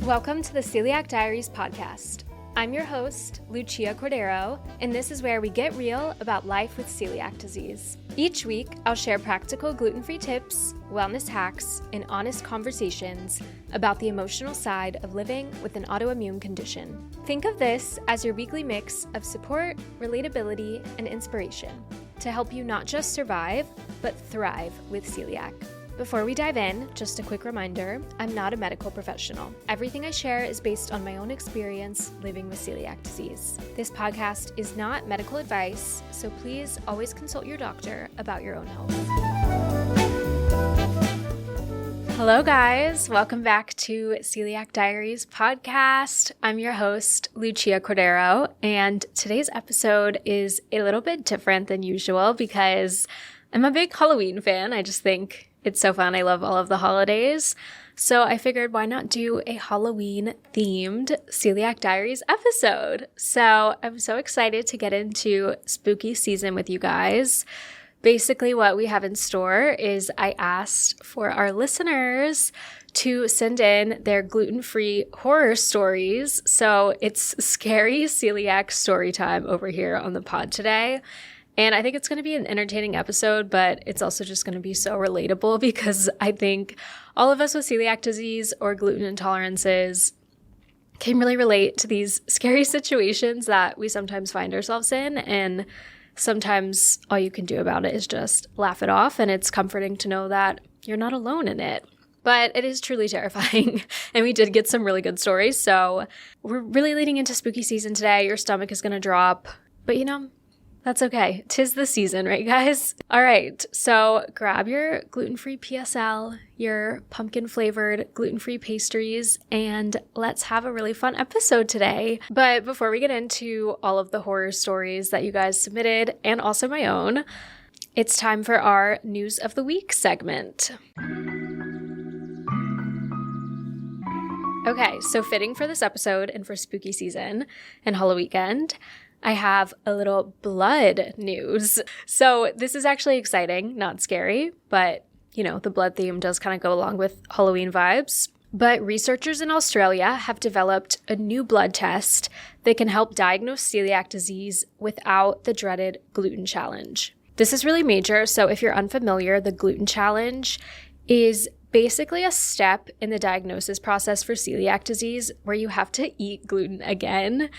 Welcome to the Celiac Diaries podcast. I'm your host, Lucia Cordero, and this is where we get real about life with celiac disease. Each week, I'll share practical gluten-free tips, wellness hacks, and honest conversations about the emotional side of living with an autoimmune condition. Think of this as your weekly mix of support, relatability, and inspiration to help you not just survive, but thrive with celiac. Before we dive in, just a quick reminder, I'm not a medical professional. Everything I share is based on my own experience living with celiac disease. This podcast is not medical advice, so please always consult your doctor about your own health. Hello guys, welcome back to Celiac Diaries podcast. I'm your host, Lucia Cordero, and today's episode is a little bit different than usual because I'm a big Halloween fan. I just think it's so fun. I love all of the holidays. So I figured why not do a Halloween-themed Celiac Diaries episode? So I'm so excited to get into spooky season with you guys. Basically what we have in store is I asked for our listeners to send in their gluten-free horror stories. So it's scary celiac story time over here on the pod today. And I think it's going to be an entertaining episode, but it's also just going to be so relatable because I think all of us with celiac disease or gluten intolerances can really relate to these scary situations that we sometimes find ourselves in. And sometimes all you can do about it is just laugh it off. And it's comforting to know that you're not alone in it. But it is truly terrifying. And we did get some really good stories. So we're really leading into spooky season today. Your stomach is going to drop. But that's okay. 'Tis the season, right, guys? All right, so grab your gluten-free PSL, your pumpkin-flavored gluten-free pastries, and let's have a really fun episode today. But before we get into all of the horror stories that you guys submitted, and also my own, it's time for our News of the Week segment. Okay, so fitting for this episode and for spooky season and Halloween weekend, I have a little blood news. So this is actually exciting, not scary, but the blood theme does kind of go along with Halloween vibes. But researchers in Australia have developed a new blood test that can help diagnose celiac disease without the dreaded gluten challenge. This is really major. So if you're unfamiliar, the gluten challenge is basically a step in the diagnosis process for celiac disease where you have to eat gluten again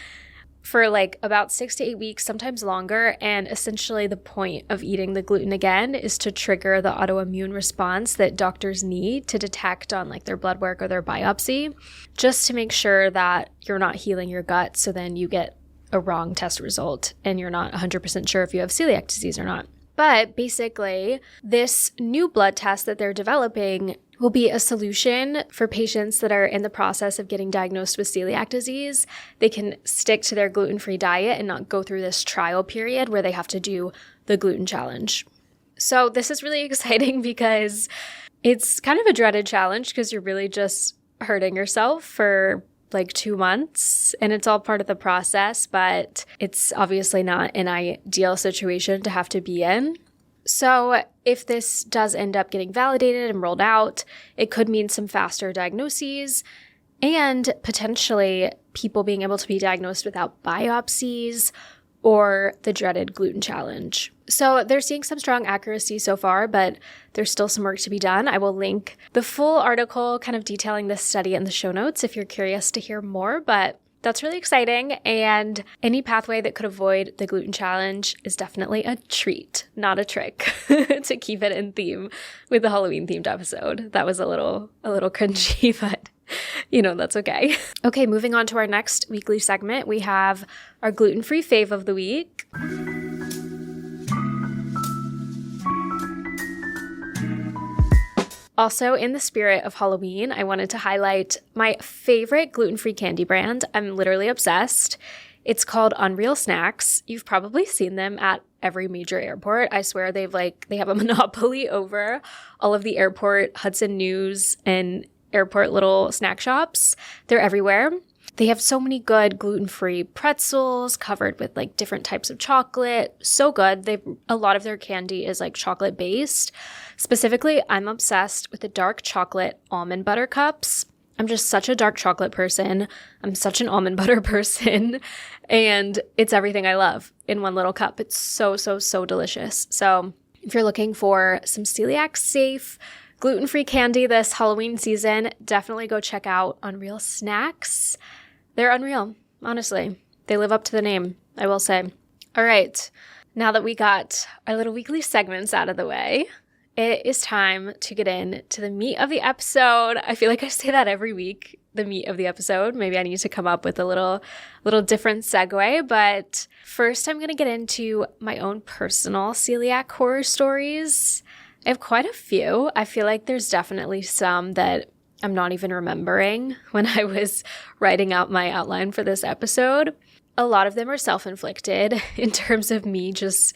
for about 6 to 8 weeks, sometimes longer. And essentially the point of eating the gluten again is to trigger the autoimmune response that doctors need to detect on their blood work or their biopsy, just to make sure that you're not healing your gut. So then you get a wrong test result and you're not 100% sure if you have celiac disease or not. But basically, this new blood test that they're developing will be a solution for patients that are in the process of getting diagnosed with celiac disease. They can stick to their gluten-free diet and not go through this trial period where they have to do the gluten challenge. So this is really exciting because it's kind of a dreaded challenge because you're really just hurting yourself for 2 months, and it's all part of the process, but it's obviously not an ideal situation to have to be in. So if this does end up getting validated and rolled out, it could mean some faster diagnoses and potentially people being able to be diagnosed without biopsies or the dreaded gluten challenge. So they're seeing some strong accuracy so far, but there's still some work to be done. I will link the full article kind of detailing this study in the show notes if you're curious to hear more, but that's really exciting. And any pathway that could avoid the gluten challenge is definitely a treat, not a trick, to keep it in theme with the Halloween themed episode. That was a little cringy, but that's okay. Okay, moving on to our next weekly segment, we have our gluten-free fave of the week. Also, in the spirit of Halloween, I wanted to highlight my favorite gluten-free candy brand. I'm literally obsessed. It's called Unreal Snacks. You've probably seen them at every major airport. I swear they have a monopoly over all of the airport Hudson News and airport little snack shops. They're everywhere. They have so many good gluten-free pretzels covered with different types of chocolate. So good. A lot of their candy is chocolate based. Specifically, I'm obsessed with the dark chocolate almond butter cups. I'm just such a dark chocolate person. I'm such an almond butter person. And it's everything I love in one little cup. It's so, so, so delicious. So if you're looking for some celiac safe, gluten-free candy this Halloween season, definitely go check out Unreal Snacks. They're unreal, honestly. They live up to the name, I will say. All right, now that we got our little weekly segments out of the way, it is time to get into the meat of the episode. I feel like I say that every week, the meat of the episode. Maybe I need to come up with a little different segue. But first, I'm going to get into my own personal celiac horror stories. I have quite a few. I feel like there's definitely some that I'm not even remembering when I was writing out my outline for this episode. A lot of them are self-inflicted in terms of me just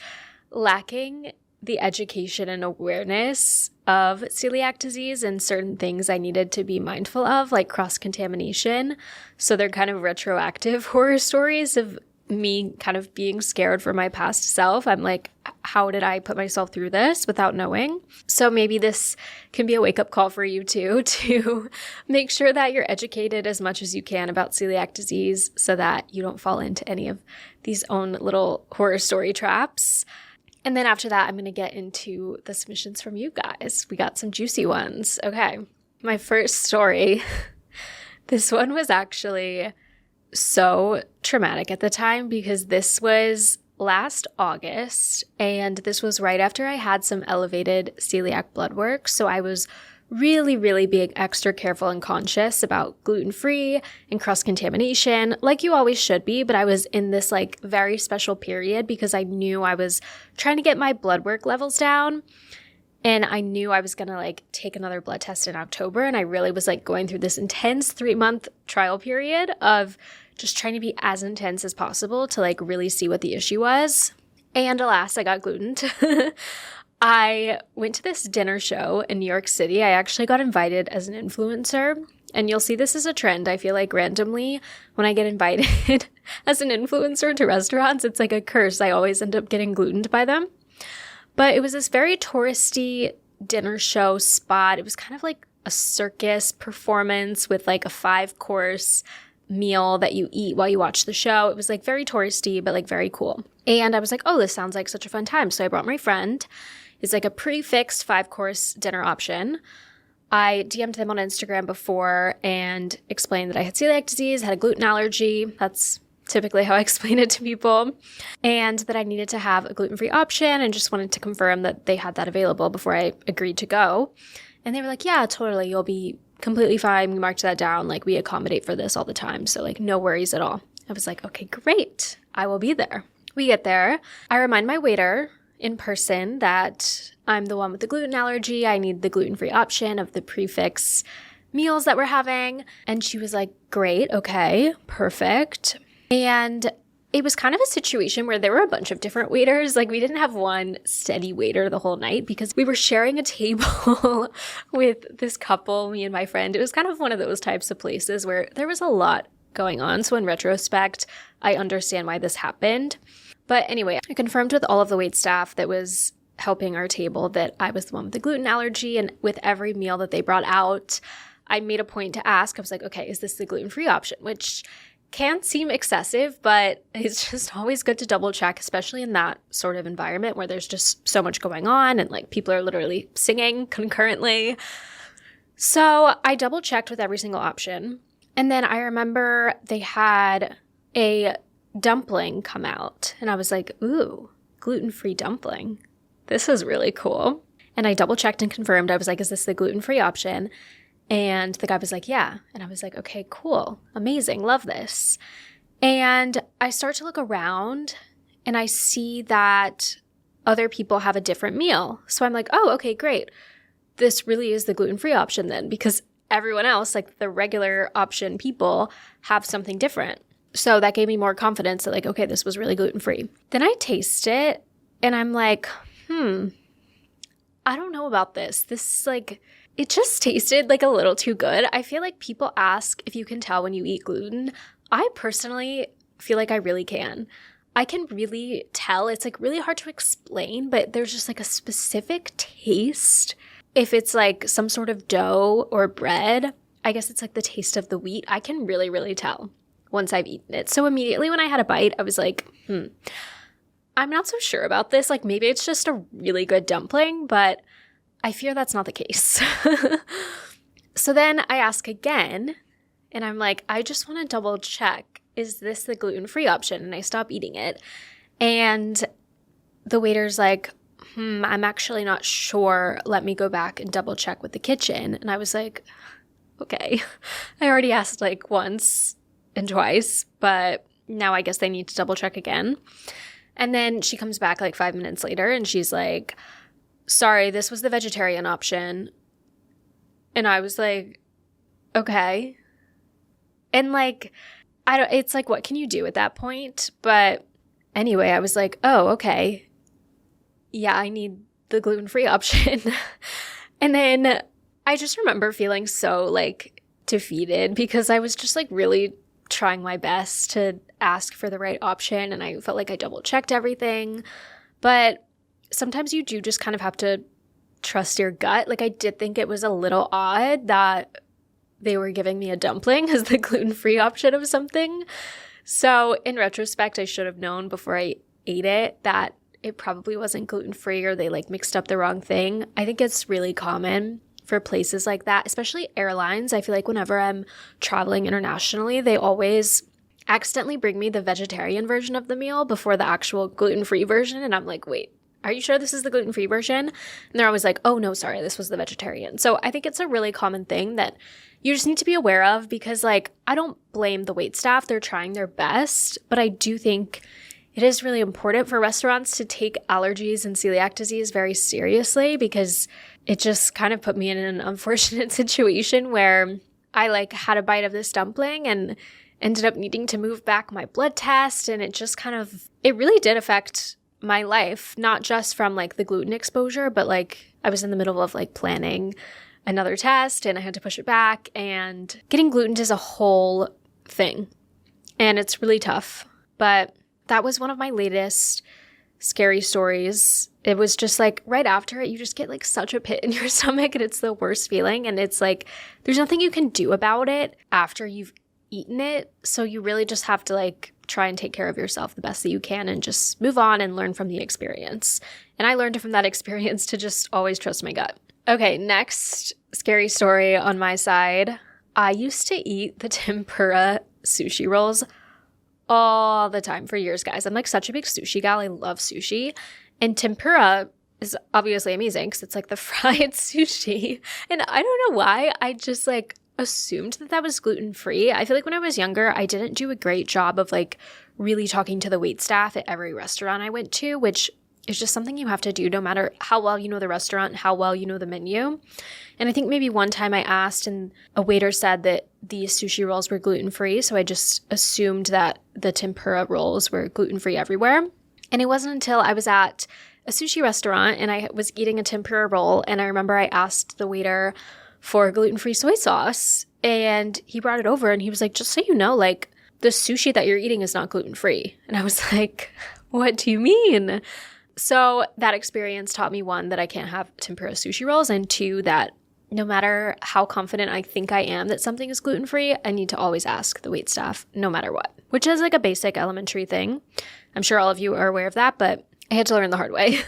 lacking the education and awareness of celiac disease and certain things I needed to be mindful of, like cross-contamination. So they're kind of retroactive horror stories of me kind of being scared for my past self. I'm like, how did I put myself through this without knowing? So maybe this can be a wake-up call for you too, to make sure that you're educated as much as you can about celiac disease so that you don't fall into any of these own little horror story traps. And then after that, I'm going to get into the submissions from you guys. We got some juicy ones. Okay, my first story. This one was actually so traumatic at the time because this was last August, and this was right after I had some elevated celiac blood work. So I was really, really being extra careful and conscious about gluten-free and cross-contamination, like you always should be. But I was in this like very special period because I knew I was trying to get my blood work levels down. And I knew I was going to like take another blood test in October. And I really was like going through this intense 3-month trial period of just trying to be as intense as possible to like really see what the issue was. And alas, I got glutened. I went to this dinner show in New York City. I actually got invited as an influencer. And you'll see this as a trend. I feel like randomly when I get invited as an influencer to restaurants, it's like a curse. I always end up getting glutened by them. But it was this very touristy dinner show spot. It was kind of like a circus performance with like a 5-course meal that you eat while you watch the show. It was like very touristy, but like very cool. And I was like, oh, this sounds like such a fun time. So I brought my friend. It's like a prefixed 5-course dinner option. I DM'd them on Instagram before and explained that I had celiac disease, had a gluten allergy. That's typically how I explain it to people. And that I needed to have a gluten-free option and just wanted to confirm that they had that available before I agreed to go. And they were like, yeah, totally. You'll be completely fine. We marked that down. Like, we accommodate for this all the time. So like, no worries at all. I was like, okay, great. I will be there. We get there. I remind my waiter in person that I'm the one with the gluten allergy. I need the gluten-free option of the prefix meals that we're having. And she was like, great. Okay, perfect. And it was kind of a situation where there were a bunch of different waiters. Like, we didn't have one steady waiter the whole night because we were sharing a table with this couple, me and my friend. It was kind of one of those types of places where there was a lot going on. So in retrospect, I understand why this happened. But anyway, I confirmed with all of the wait staff that was helping our table that I was the one with the gluten allergy. And with every meal that they brought out, I made a point to ask, I was like, okay, is this the gluten-free option? Which can seem excessive, but it's just always good to double check, especially in that sort of environment where there's just so much going on and like people are literally singing concurrently. So I double checked with every single option. And then I remember they had a dumpling come out and I was like, ooh, gluten-free dumpling. This is really cool. And I double checked and confirmed. I was like, is this the gluten-free option? And the guy was like, yeah. And I was like, okay, cool. Amazing. Love this. And I start to look around and I see that other people have a different meal. So I'm like, oh, okay, great. This really is the gluten-free option then, because everyone else, like the regular option people, have something different. So that gave me more confidence that like, okay, this was really gluten-free. Then I taste it and I'm like, I don't know about this. This is like, it just tasted like a little too good. I feel like people ask if you can tell when you eat gluten. I personally feel like I really can. I can really tell. It's like really hard to explain, but there's just like a specific taste. If it's like some sort of dough or bread I guess it's like the taste of the wheat. I can really, really tell once I've eaten it. So immediately when I had a bite, I was like, I'm not so sure about this. Like maybe it's just a really good dumpling, but I fear that's not the case. So then I ask again, and I'm like, I just want to double check. Is this the gluten-free option? And I stop eating it. And the waiter's like, I'm actually not sure. Let me go back and double check with the kitchen. And I was like, okay. I already asked like once and twice, but now I guess they need to double check again. And then she comes back like 5 minutes later and she's like, sorry, this was the vegetarian option. And I was like, okay. And like, it's like, what can you do at that point? But anyway, I was like, oh, okay. Yeah, I need the gluten-free option. And then I just remember feeling so like defeated because I was just like really trying my best to ask for the right option. And I felt like I double checked everything. But sometimes you do just kind of have to trust your gut. Like I did think it was a little odd that they were giving me a dumpling as the gluten-free option of something. So in retrospect, I should have known before I ate it that it probably wasn't gluten-free or they like mixed up the wrong thing. I think it's really common for places like that, especially airlines. I feel like whenever I'm traveling internationally, they always accidentally bring me the vegetarian version of the meal before the actual gluten-free version. And I'm like, wait, are you sure this is the gluten-free version? And they're always like, oh, no, sorry, this was the vegetarian. So I think it's a really common thing that you just need to be aware of because, like, I don't blame the waitstaff. They're trying their best. But I do think it is really important for restaurants to take allergies and celiac disease very seriously because it just kind of put me in an unfortunate situation where I, like, had a bite of this dumpling and ended up needing to move back my blood test. And it just kind of – it really did affect – my life, not just from like the gluten exposure, but like I was in the middle of like planning another test and I had to push it back, and getting glutened is a whole thing and it's really tough. But that was one of my latest scary stories. It was just like right after it, you just get like such a pit in your stomach and it's the worst feeling. And it's like, there's nothing you can do about it after you've eaten it. So you really just have to like try and take care of yourself the best that you can and just move on and learn from the experience. And I learned from that experience to just always trust my gut. Okay, next scary story on my side. I used to eat the tempura sushi rolls all the time for years, guys. I'm like such a big sushi gal. I love sushi. And tempura is obviously amazing because it's like the fried sushi. And I don't know why. I just like assumed that was gluten-free. I feel like when I was younger, I didn't do a great job of like really talking to the waitstaff at every restaurant I went to, which is just something you have to do no matter how well you know the restaurant, how well you know the menu. And I think maybe one time I asked and a waiter said that the sushi rolls were gluten-free, so I just assumed that the tempura rolls were gluten-free everywhere. And it wasn't until I was at a sushi restaurant and I was eating a tempura roll, and I remember I asked the waiter for gluten-free soy sauce, and he brought it over and he was like, just so you know, like the sushi that you're eating is not gluten-free. And I was like, what do you mean? So that experience taught me, one, that I can't have tempura sushi rolls, and two, that no matter how confident I think I am that something is gluten-free, I need to always ask the waitstaff no matter what, which is like a basic elementary thing. I'm sure all of you are aware of that, but I had to learn the hard way.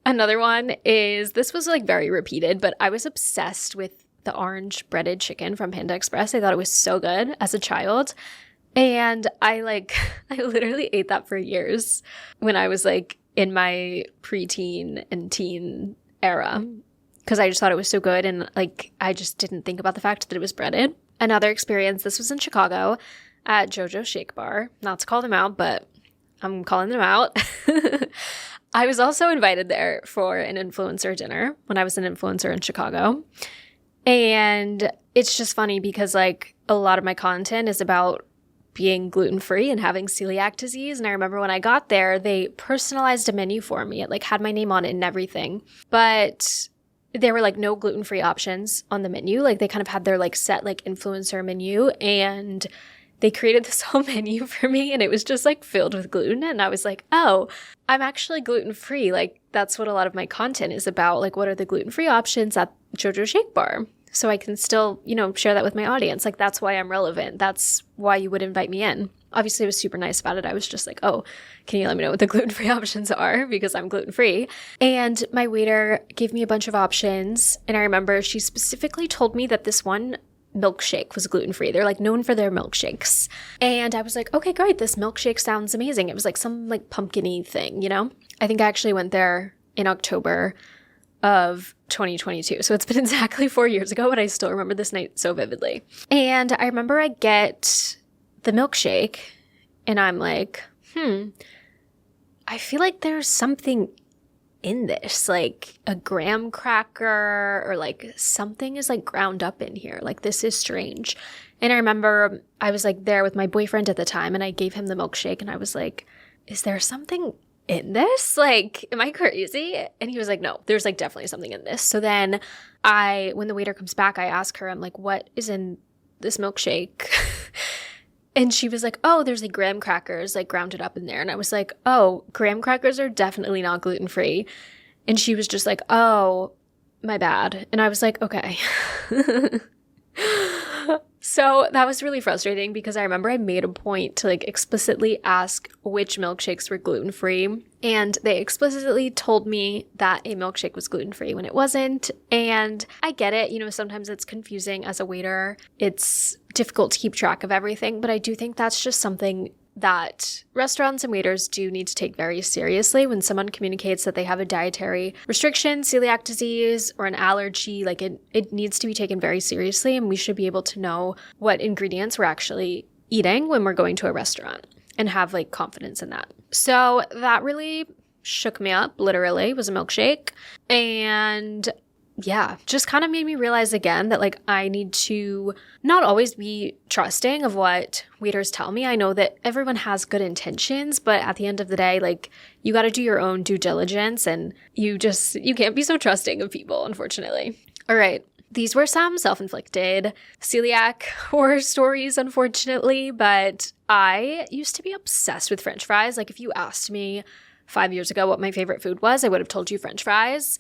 Another one is, this was like very repeated, but I was obsessed with the orange breaded chicken from Panda Express. I thought it was so good as a child. And I literally ate that for years when I was like in my preteen and teen era, because I just thought it was so good. And like, I just didn't think about the fact that it was breaded. Another experience, this was in Chicago at JoJo's Shake Bar. Not to call them out, but I'm calling them out. I was also invited there for an influencer dinner when I was an influencer in Chicago. And it's just funny because like a lot of my content is about being gluten-free and having celiac disease. And I remember when I got there, they personalized a menu for me. It like had my name on it and everything. But there were like no gluten-free options on the menu. Like they kind of had their like set like influencer menu, and they created this whole menu for me, and it was just like filled with gluten. And I was like, oh, I'm actually gluten-free. Like that's what a lot of my content is about. Like, what are the gluten-free options at JoJo's Shake Bar? so I can still, share that with my audience. Like, that's why I'm relevant. That's why you would invite me in. Obviously, I was super nice about it. I was just like, oh, can you let me know what the gluten-free options are? Because I'm gluten-free. And my waiter gave me a bunch of options. And I remember she specifically told me that this one milkshake was gluten-free. They're like known for their milkshakes. And I was like, okay, great. This milkshake sounds amazing. It was like some like pumpkin-y thing, I think I actually went there in October of 2022. So it's been exactly 4 years ago, but I still remember this night so vividly. And I remember I get the milkshake and I'm like, I feel like there's something in this, like a graham cracker or like something is like ground up in here. Like, this is strange. And I remember I was like there with my boyfriend at the time and I gave him the milkshake and I was like, is there something in this? Like, am I crazy? And he was like, no, there's like definitely something in this. So then when the waiter comes back, I ask her, I'm like, what is in this milkshake? And she was like, oh, there's like graham crackers like grounded up in there. And I was like, oh, graham crackers are definitely not gluten-free. And she was just like, oh, my bad. And I was like, okay. So that was really frustrating because I remember I made a point to like explicitly ask which milkshakes were gluten-free. And they explicitly told me that a milkshake was gluten-free when it wasn't. And I get it. Sometimes it's confusing as a waiter. It's difficult to keep track of everything. But I do think that's just something that restaurants and waiters do need to take very seriously when someone communicates that they have a dietary restriction, celiac disease, or an allergy. Like, it needs to be taken very seriously, and we should be able to know what ingredients we're actually eating when we're going to a restaurant and have like confidence in that. So that really shook me up, literally. It was a milkshake. And yeah, just kind of made me realize again that like I need to not always be trusting of what waiters tell me. I know that everyone has good intentions, but at the end of the day, like, you got to do your own due diligence and you can't be so trusting of people, unfortunately. All right. These were some self-inflicted celiac horror stories, unfortunately, but I used to be obsessed with French fries. Like, if you asked me 5 years ago what my favorite food was, I would have told you French fries.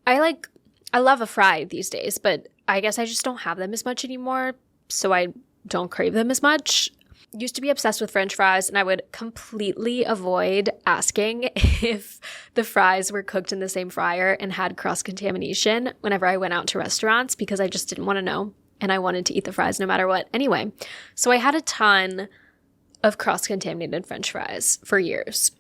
I love a fry these days, but I guess I just don't have them as much anymore, so I don't crave them as much. Used to be obsessed with French fries, and I would completely avoid asking if the fries were cooked in the same fryer and had cross-contamination whenever I went out to restaurants because I just didn't want to know, and I wanted to eat the fries no matter what. Anyway, so I had a ton of cross-contaminated French fries for years,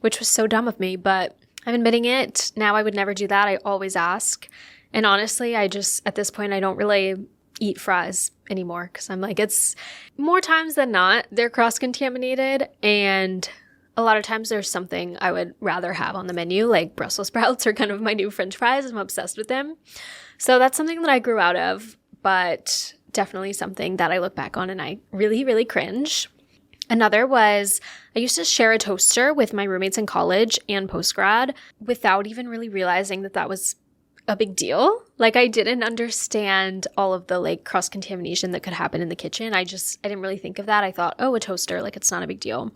which was so dumb of me, but I'm admitting it. Now I would never do that. I always ask. And honestly, at this point, I don't really eat fries anymore because I'm like, it's more times than not, they're cross-contaminated. And a lot of times there's something I would rather have on the menu, like Brussels sprouts are kind of my new French fries. I'm obsessed with them. So that's something that I grew out of, but definitely something that I look back on and I really, really cringe. Another was I used to share a toaster with my roommates in college and post-grad without even really realizing that that was a big deal. Like, I didn't understand all of the like cross-contamination that could happen in the kitchen. I didn't really think of that. I thought, oh, a toaster, like, it's not a big deal.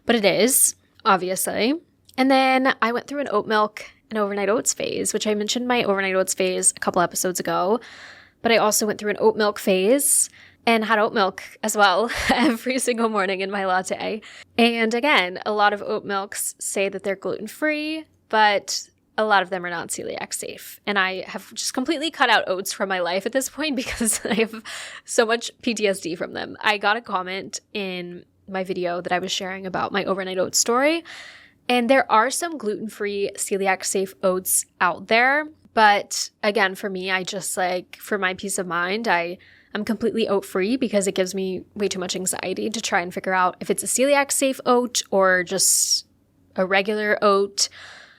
But it is, obviously. And then I went through an oat milk and overnight oats phase, which I mentioned my overnight oats phase a couple episodes ago. But I also went through an oat milk phase and had oat milk as well every single morning in my latte. And again, a lot of oat milks say that they're gluten-free, but a lot of them are not celiac safe. And I have just completely cut out oats from my life at this point because I have so much PTSD from them. I got a comment in my video that I was sharing about my overnight oats story, and there are some gluten-free celiac safe oats out there. But again, for me, I just like, for my peace of mind, I'm completely oat-free because it gives me way too much anxiety to try and figure out if it's a celiac-safe oat or just a regular oat.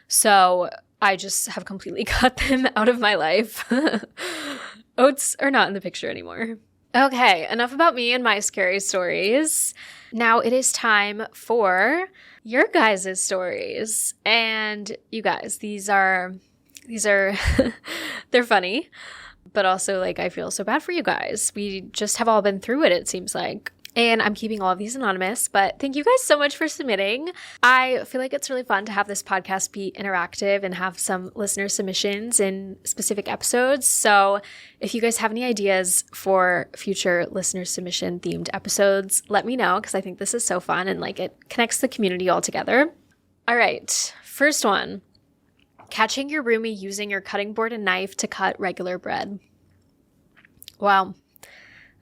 So I just have completely cut them out of my life. Oats are not in the picture anymore. Okay, enough about me and my scary stories. Now it is time for your guys' stories. And you guys, these are they're funny. But also, like, I feel so bad for you guys. We just have all been through it seems like. And I'm keeping all of these anonymous, but thank you guys so much for submitting. I feel like it's really fun to have this podcast be interactive and have some listener submissions in specific episodes. So if you guys have any ideas for future listener submission themed episodes, let me know, because I think this is so fun and like it connects the community all together. All right, first one. Catching your roomie using your cutting board and knife to cut regular bread. Wow.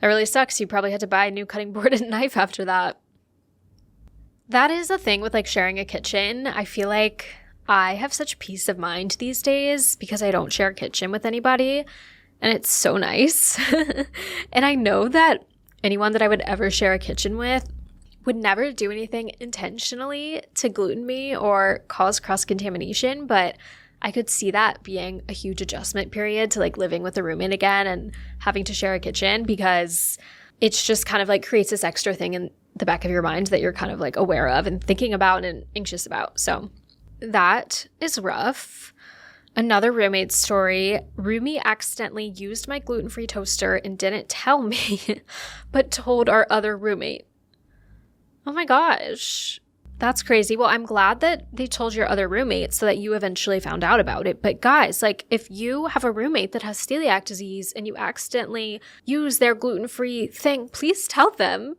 That really sucks. You probably had to buy a new cutting board and knife after that. That is the thing with like sharing a kitchen. I feel like I have such peace of mind these days because I don't share a kitchen with anybody, and it's so nice. And I know that anyone that I would ever share a kitchen with would never do anything intentionally to gluten me or cause cross-contamination, but I could see that being a huge adjustment period to like living with a roommate again and having to share a kitchen, because it's just kind of like creates this extra thing in the back of your mind that you're kind of like aware of and thinking about and anxious about. So that is rough. Another roommate story. Roomie accidentally used my gluten-free toaster and didn't tell me, but told our other roommate. Oh my gosh. That's crazy. Well, I'm glad that they told your other roommate so that you eventually found out about it. But guys, like if you have a roommate that has celiac disease and you accidentally use their gluten-free thing, please tell them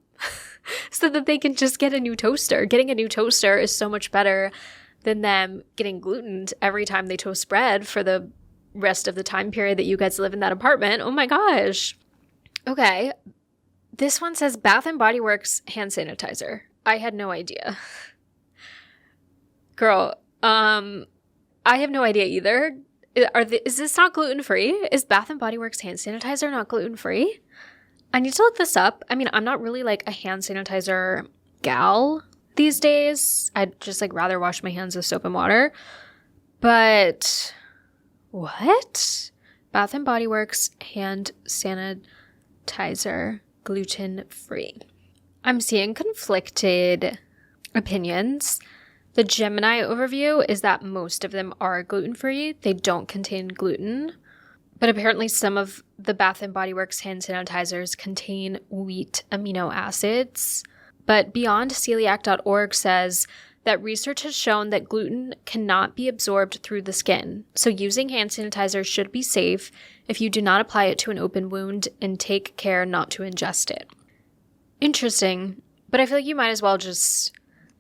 so that they can just get a new toaster. Getting a new toaster is so much better than them getting glutened every time they toast bread for the rest of the time period that you guys live in that apartment. Oh my gosh. Okay. This one says Bath & Body Works hand sanitizer. I had no idea. Girl, I have no idea either. Is this not gluten-free? Is Bath & Body Works hand sanitizer not gluten-free? I need to look this up. I mean, I'm not really like a hand sanitizer gal these days. I'd just like rather wash my hands with soap and water. But what? Bath & Body Works hand sanitizer, gluten-free. I'm seeing conflicted opinions. The Gemini overview is that most of them are gluten-free. They don't contain gluten. But apparently some of the Bath & Body Works hand sanitizers contain wheat amino acids. But BeyondCeliac.org says that research has shown that gluten cannot be absorbed through the skin. So using hand sanitizer should be safe if you do not apply it to an open wound and take care not to ingest it. Interesting. But I feel like you might as well just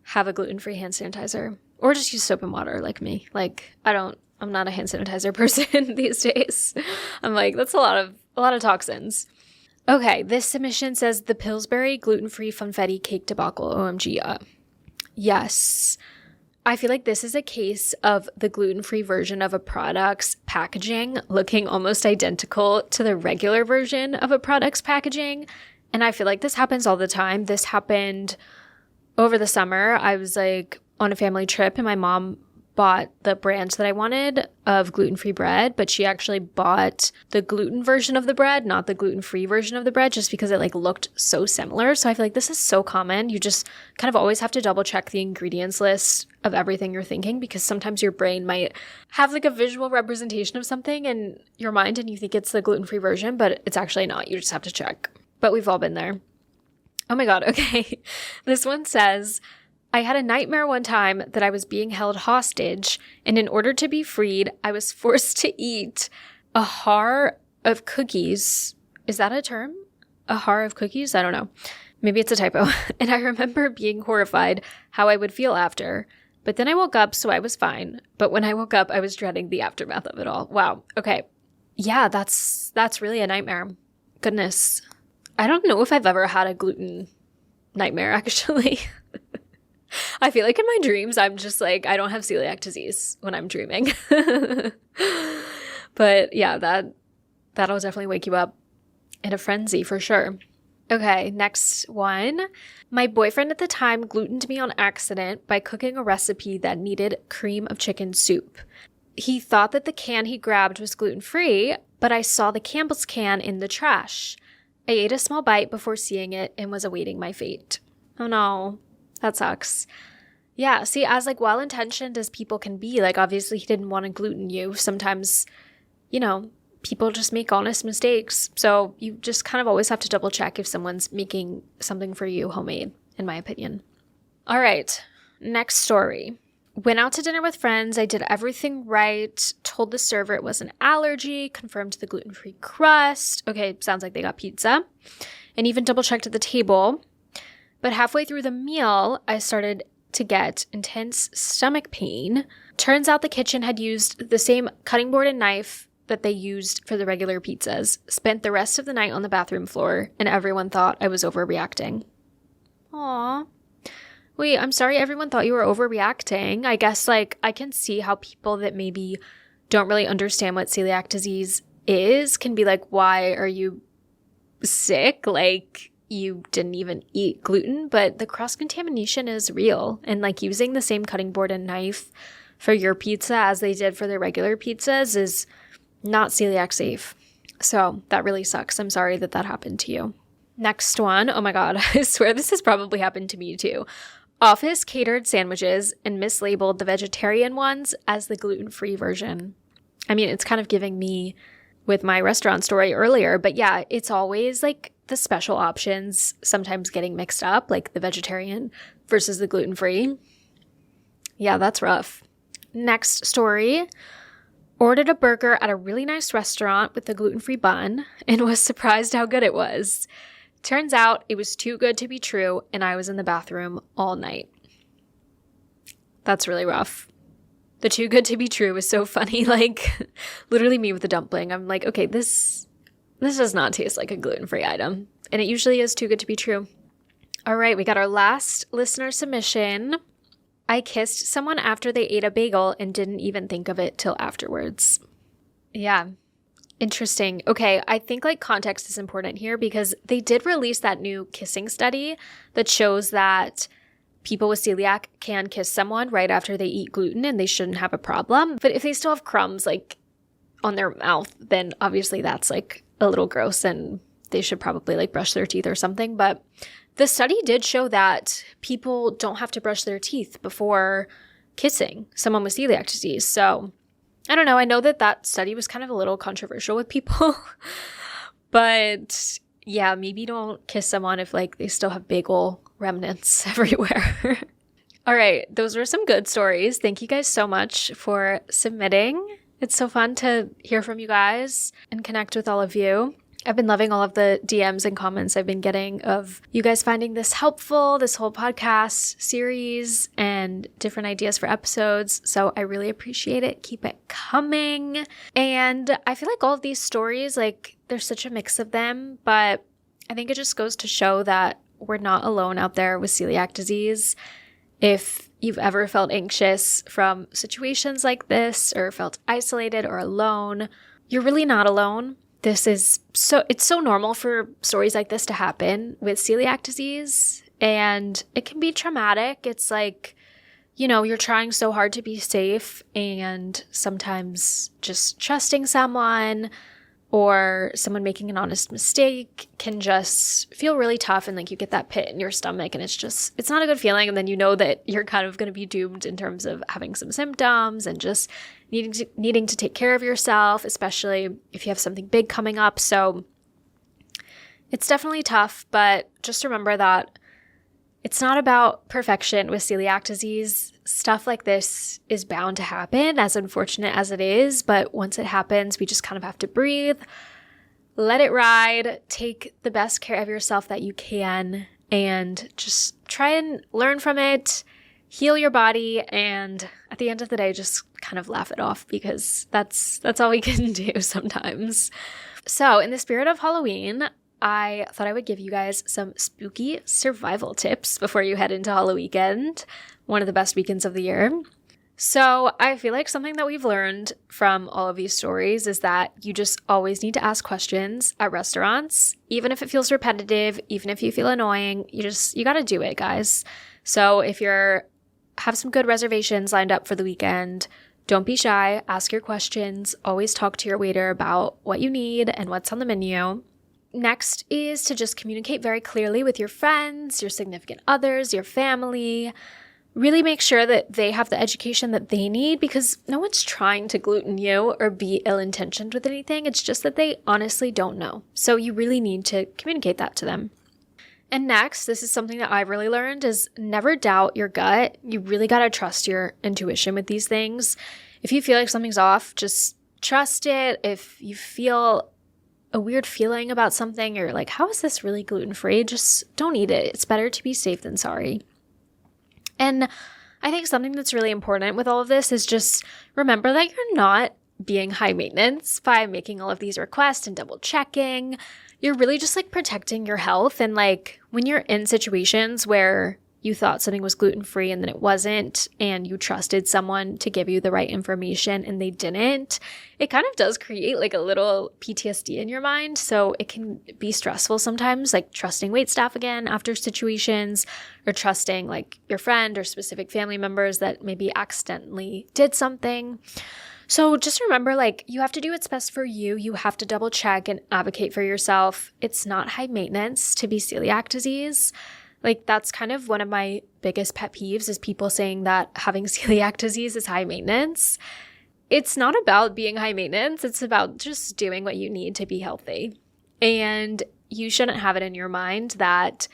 have a gluten-free hand sanitizer or just use soap and water like me. Like I'm not a hand sanitizer person these days. I'm like, that's a lot of toxins. Okay, this submission says the Pillsbury gluten-free funfetti cake debacle. OMG. Yes. I feel like this is a case of the gluten-free version of a product's packaging looking almost identical to the regular version of a product's packaging. And I feel like this happens all the time. This happened over the summer. I was like on a family trip and my mom bought the brand that I wanted of gluten-free bread, but she actually bought the gluten version of the bread, not the gluten-free version of the bread, just because it like looked so similar. So I feel like this is so common. You just kind of always have to double check the ingredients list of everything you're thinking, because sometimes your brain might have like a visual representation of something in your mind and you think it's the gluten-free version, but it's actually not. You just have to check. But we've all been there. Oh my God. Okay. This one says, I had a nightmare one time that I was being held hostage, and in order to be freed, I was forced to eat a har of cookies. Is that a term? A har of cookies? I don't know. Maybe it's a typo. And I remember being horrified how I would feel after. But then I woke up, so I was fine. But when I woke up, I was dreading the aftermath of it all. Wow. Okay. Yeah, that's really a nightmare. Goodness. I don't know if I've ever had a gluten nightmare, actually. I feel like in my dreams, I'm just like, I don't have celiac disease when I'm dreaming. But yeah, that'll definitely wake you up in a frenzy for sure. Okay, next one. My boyfriend at the time glutened me on accident by cooking a recipe that needed cream of chicken soup. He thought that the can he grabbed was gluten-free, but I saw the Campbell's can in the trash. I ate a small bite before seeing it and was awaiting my fate. Oh no. That sucks. Yeah, see, as like well-intentioned as people can be, like obviously he didn't want to gluten you. Sometimes, you know, people just make honest mistakes. So you just kind of always have to double check if someone's making something for you homemade, in my opinion. All right, next story. Went out to dinner with friends. I did everything right. Told the server it was an allergy. Confirmed the gluten-free crust. Okay, sounds like they got pizza. And even double-checked at the table. But halfway through the meal, I started to get intense stomach pain. Turns out the kitchen had used the same cutting board and knife that they used for the regular pizzas. Spent the rest of the night on the bathroom floor, and everyone thought I was overreacting. Aww. Wait, I'm sorry everyone thought you were overreacting. I guess, I can see how people that maybe don't really understand what celiac disease is can be like, why are you sick? You didn't even eat gluten, but the cross-contamination is real. And, using the same cutting board and knife for your pizza as they did for their regular pizzas is not celiac safe. So that really sucks. I'm sorry that happened to you. Next one. Oh my God, I swear this has probably happened to me too. Office catered sandwiches and mislabeled the vegetarian ones as the gluten-free version. I mean, it's kind of giving me with my restaurant story earlier, but yeah, it's always the special options sometimes getting mixed up, like the vegetarian versus the gluten-free. Yeah, that's rough. Next story. Ordered a burger at a really nice restaurant with a gluten-free bun and was surprised how good it was. Turns out it was too good to be true, and I was in the bathroom all night. That's really rough. The too good to be true is so funny. Literally me with the dumpling. I'm like, okay, this does not taste like a gluten-free item. And it usually is too good to be true. All right, we got our last listener submission. I kissed someone after they ate a bagel and didn't even think of it till afterwards. Yeah. Interesting. Okay, I think context is important here because they did release that new kissing study that shows that people with celiac can kiss someone right after they eat gluten and they shouldn't have a problem. But if they still have crumbs on their mouth, then obviously that's a little gross and they should probably brush their teeth or something. But the study did show that people don't have to brush their teeth before kissing someone with celiac disease. So I don't know. I know that study was kind of a little controversial with people, but yeah, maybe don't kiss someone if they still have bagel remnants everywhere. All right. Those were some good stories. Thank you guys so much for submitting. It's so fun to hear from you guys and connect with all of you. I've been loving all of the DMs and comments I've been getting of you guys finding this helpful, this whole podcast series and different ideas for episodes. So I really appreciate it. Keep it coming. And I feel all of these stories, there's such a mix of them, but I think it just goes to show that we're not alone out there with celiac disease. If you've ever felt anxious from situations like this or felt isolated or alone, you're really not alone. It's so normal for stories like this to happen with celiac disease, and it can be traumatic. It's you're trying so hard to be safe, and sometimes just trusting someone or someone making an honest mistake can just feel really tough, and you get that pit in your stomach, and it's not a good feeling, and then you know that you're kind of going to be doomed in terms of having some symptoms and just needing to take care of yourself, especially if you have something big coming up. So it's definitely tough, but just remember that it's not about perfection with celiac disease. Stuff like this is bound to happen, as unfortunate as it is, but once it happens, we just kind of have to breathe, let it ride, take the best care of yourself that you can, and just try and learn from it, heal your body, and at the end of the day, just kind of laugh it off because that's all we can do sometimes. So in the spirit of Halloween, I thought I would give you guys some spooky survival tips before you head into Halloween weekend, one of the best weekends of the year. So I feel something that we've learned from all of these stories is that you just always need to ask questions at restaurants, even if it feels repetitive, even if you feel annoying, you got to do it, guys. So if have some good reservations lined up for the weekend, don't be shy, ask your questions, always talk to your waiter about what you need and what's on the menu. Next is to just communicate very clearly with your friends, your significant others, your family. really make sure that they have the education that they need, because no one's trying to gluten you or be ill-intentioned with anything. It's just that they honestly don't know. So you really need to communicate that to them. And next, this is something that I've really learned, is never doubt your gut. You really got to trust your intuition with these things. If you feel like something's off, just trust it. If you feel a weird feeling about something, or like, how is this really gluten-free? Just don't eat it. It's better to be safe than sorry. And I think something that's really important with all of this is just remember that you're not being high maintenance by making all of these requests and double checking. You're really just like protecting your health. And like when you're in situations where you thought something was gluten-free and then it wasn't, and you trusted someone to give you the right information and they didn't, it kind of does create like a little PTSD in your mind. So it can be stressful sometimes, like trusting waitstaff again after situations, or trusting like your friend or specific family members that maybe accidentally did something. So just remember, like, you have to do what's best for you. You have to double check and advocate for yourself. It's not high maintenance to be celiac disease. Like, that's kind of one of my biggest pet peeves, is people saying that having celiac disease is high maintenance. It's not about being high maintenance. It's about just doing what you need to be healthy. And you shouldn't have it in your mind that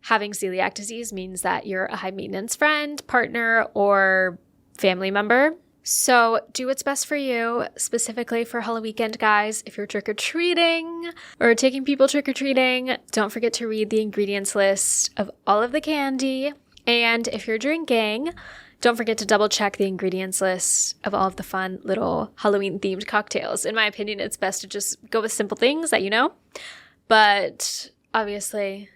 having celiac disease means that you're a high maintenance friend, partner, or family member. So do what's best for you, specifically for Halloween weekend, guys. If you're trick-or-treating or taking people trick-or-treating, don't forget to read the ingredients list of all of the candy. And if you're drinking, don't forget to double check the ingredients list of all of the fun little Halloween-themed cocktails. In my opinion, it's best to just go with simple things that you know. But obviously,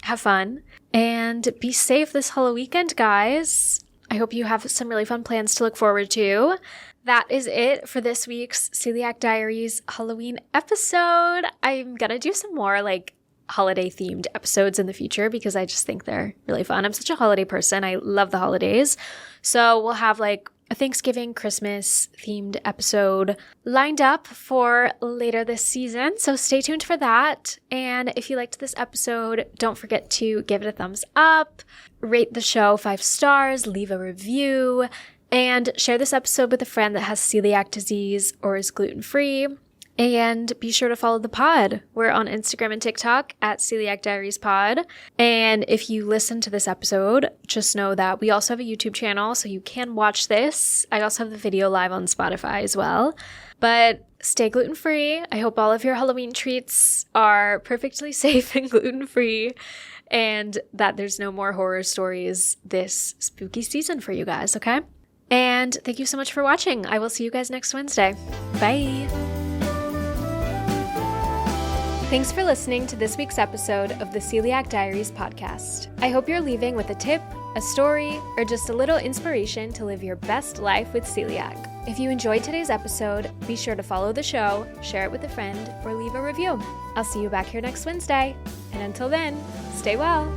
have fun and be safe this Halloween weekend, guys. I hope you have some really fun plans to look forward to. That is it for this week's Celiac Diaries Halloween episode. I'm going to do some more like holiday themed episodes in the future because I just think they're really fun. I'm such a holiday person. I love the holidays. So we'll have like a Thanksgiving, Christmas themed episode lined up for later this season. So stay tuned for that. And if you liked this episode, don't forget to give it a thumbs up, rate the show 5 stars, leave a review, and share this episode with a friend that has celiac disease or is gluten-free. And be sure to follow the pod. We're on Instagram and TikTok at Celiac Diaries Pod. And if you listen to this episode, just know that we also have a YouTube channel, so you can watch this. I also have the video live on Spotify as well. But stay gluten-free. I hope all of your Halloween treats are perfectly safe and gluten-free, and that there's no more horror stories this spooky season for you guys, okay? And thank you so much for watching. I will see you guys next Wednesday. Bye! Thanks for listening to this week's episode of the Celiac Diaries podcast. I hope you're leaving with a tip, a story, or just a little inspiration to live your best life with celiac. If you enjoyed today's episode, be sure to follow the show, share it with a friend, or leave a review. I'll see you back here next Wednesday. And until then, stay well.